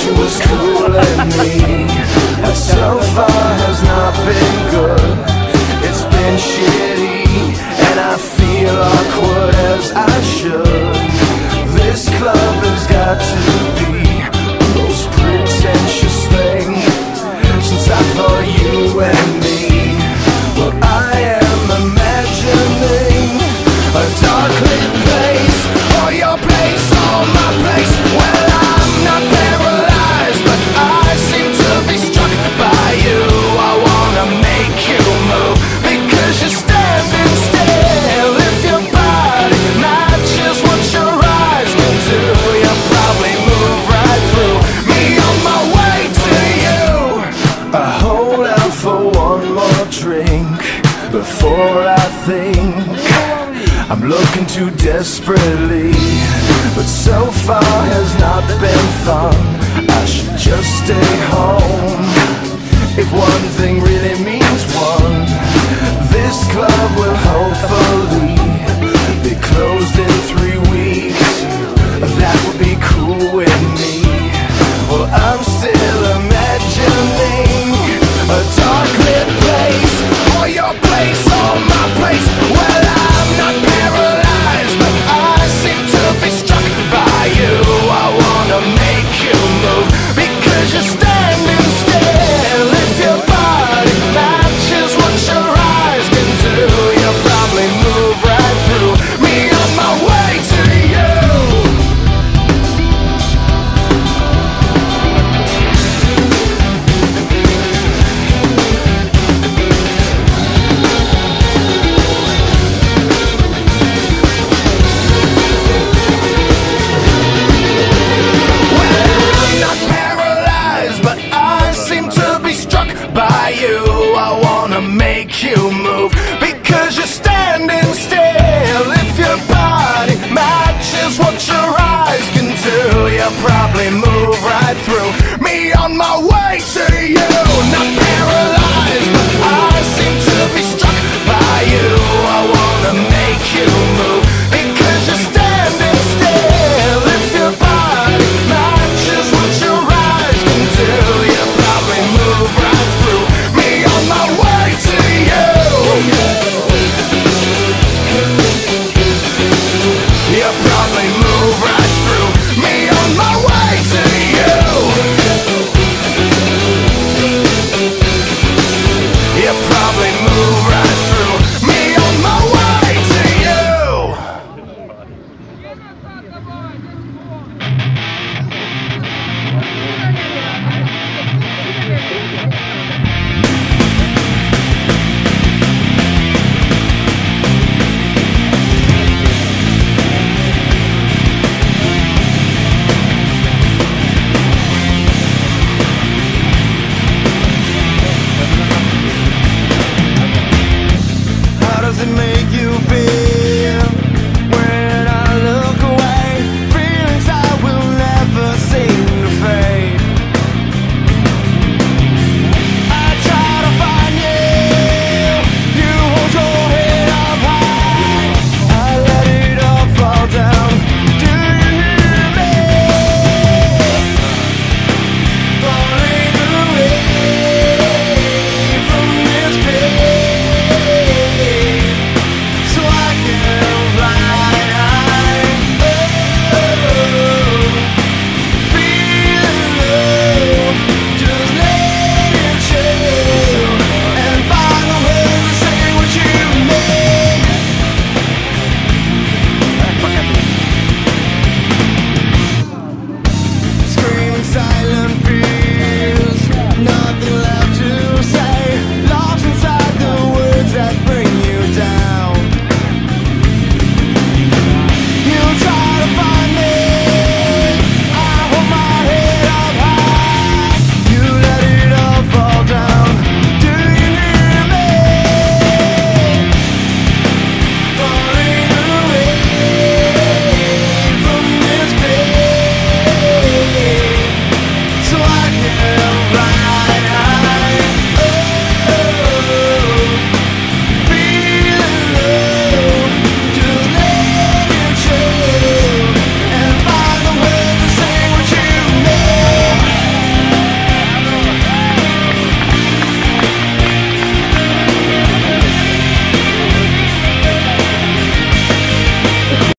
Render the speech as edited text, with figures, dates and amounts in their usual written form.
She was cooling me, but so far has not been good. It's been shitty, and I feel awkward as I should. This club has got to be the most pretentious thing since I thought you and me. Well, I am imagining a dark lit place, or your place, or my place. Well, I'm not paralyzed, but I seem to be struck by you. I wanna make you move, because you're standing still. If your body matches what your eyes can do, you'll probably move right through me on my way to you. I hold out for one more drink before I think I'm looking too desperately, but so far has not been fun. I should just stay home. If one thing really means one, this club will hopefully be closed in 3 weeks. That would be cool with me. Well, I'm still imagining a dark lit place, or your place, or my place. Well, I'm not paralyzed, but I seem to be struck by you. I wanna make you move, because you're standing still. If your body matches what your eyes can do, you'll probably move right through me on my way to you. By you, I wanna make you move, because you're standing still. If your body matches what your eyes can do, you'll probably move right through me on my way to you. Not paralyzed.